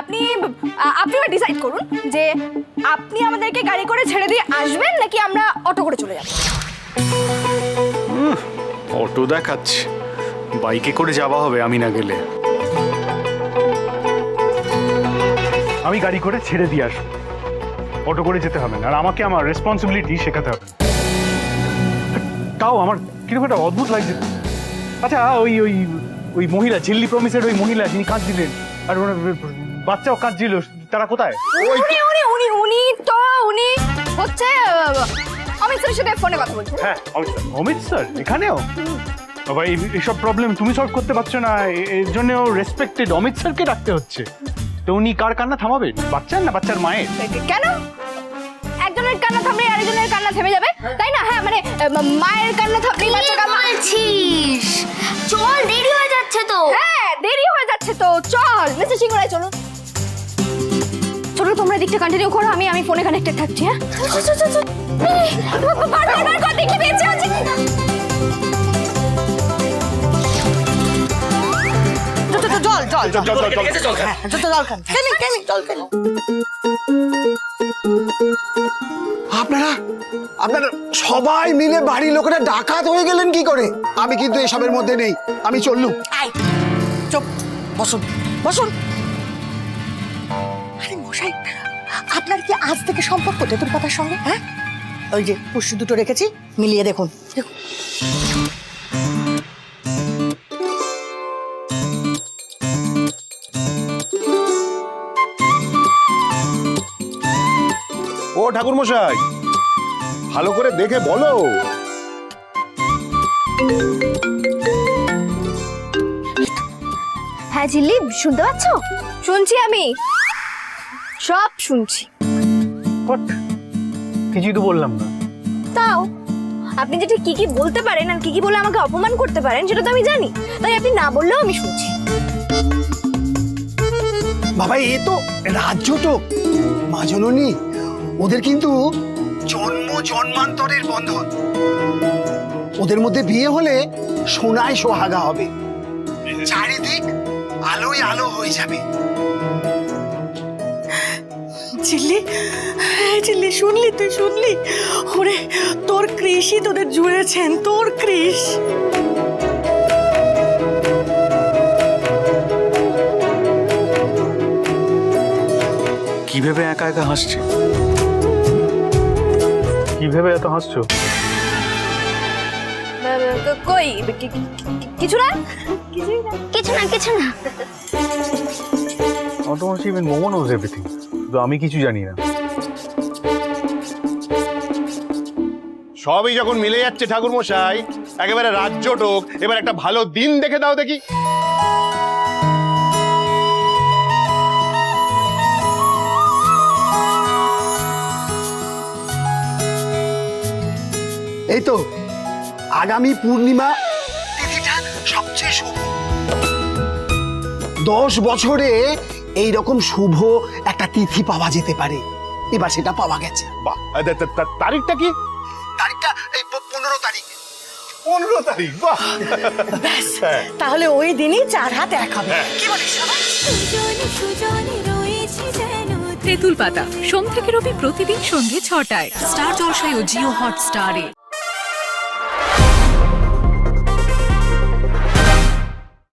আপনি আপনি ডিসাইড করুন যে আপনি আমাদেরকে গাড়ি করে ছেড়ে দিয়ে আসবেন নাকি আমরা অটো করে চলে যাব। অটো দেখাচ্ছে, বাইকে করে যাওয়া হবে আমি না গেলে। আমি গাড়ি করে ছেড়ে দিয়ে আসবো, অটো করে যেতে হবে না। আর আমাকে আমার রেসপন্সিবিলিটি শেখাতে হবে। তাও আমার কিরকম একটা অদ্ভুত লাগছে। আচ্ছা, ওই ওই ওই মহিলা, ঝিল্লি প্রমিসের ওই মহিলা যিনি কাজ দিলেন আর বাচ্চাও কাজ দিল, তারা কোথায়? উনি হচ্ছে অমিত স্যারের সাথে ফোনে কথা বলছেন। হ্যাঁ, অমিত স্যার এখানেও? বাবা, এইসব প্রবলেম তুমি সলভ করতে পারছো না, এর জন্য রেসপেক্টেড অমিত স্যারকে ডাকতে হচ্ছে। তো উনি কার কান্না থামাবেন, বাচ্চার না বাচ্চার মায়ের? কেন একজনের কান্না থামলে আরেকজনের কান্না থেমে যাবে, তাই না? হ্যাঁ, মানে মায়ের কান্না থামলে বাচ্চার কান্না। বলছিস চল, দেরি হয়ে যাচ্ছে তো। হ্যাঁ, দেরি হয়ে যাচ্ছে তো, চল মিস্টার সিংহরায় চলো। চলো, তোমরা দিকটা কন্টিনিউ করো, আমি ফোনে কানেক্টেড থাকছি। হ্যাঁ, বারবার দেখি বেঁচে আছে কিনা। আপনারা আপনারা সবাই মিলে বাড়ির লোকেরা ডাকাত হয়ে গেলেন কি করে? আমি কিন্তু এসবের মধ্যে নেই, আমি চললুম। চুপ, বসুন বসুন। আরে মশাই, আপনার কি আজ থেকে সম্পর্ক তেতুল পাতার সঙ্গে? হ্যাঁ, ওই যে পুষ্টি দুটো রেখেছি, মিলিয়ে দেখুন। ও ঠাকুর মশাই, ভালো করে দেখে বলো। হ্যাঁ ঝিল্লি, শুনতে পাচ্ছ? শুনছি, আমি সব শুনছি। কিছুই তো বললাম না। তাও আপনি যেটা কি কি বলতে পারেন আর কি কি বলে আমাকে অপমান করতে পারেন সেটা তো আমি জানি, তাই আপনি না বললেও আমি শুনছি। বাবা, এ তো রাজ্যটক, মা জননী, ওদের কিন্তু জন্ম জন্মান্তরের বন্ধন। ওদের মধ্যে বিয়ে হলে সোনায় সোহাগা হবে, চারিদিক আলোয় আলো হয়ে যাবে। চিল্লি, চিল্লি, শুনলি? তুই শুনলি? ওরে, তোর কৃষি তোদের জুড়েছেন, তোর কৃষ। কি ভেবে একা একা হাসছে? কি ভেবে এত হাসছো? কই কিছু না, কিছু না কিছু না। Automatic even momo nose everything, কিন্তু আমি কিছু জানি না। সবই যখন মিলে যাচ্ছে ঠাকুর মশাই, একেবারে রাজ্যটক, এবার একটা ভালো দিন দেখে দাও দেখি। এই তো আগামী পূর্ণিমা তিথিটা সবচেয়ে শুভ। 10 বছরে এই রকম শুভ একটা তিথি পাওয়া যেতে পারে, এবার সেটা পাওয়া গেছে। বাহ, তারিখটা কি? তারিখটা এই 15 তারিখ। 15 তারিখ, বাহ। তাহলে ওই দিনই 4 হাত এক হবে। কি বলিস সবাই? তেঁতুল পাতা সোম থেকে রবি প্রতিদিন সন্ধ্যে 6টায় স্টার জলসায় ও জিও হটস্টারে।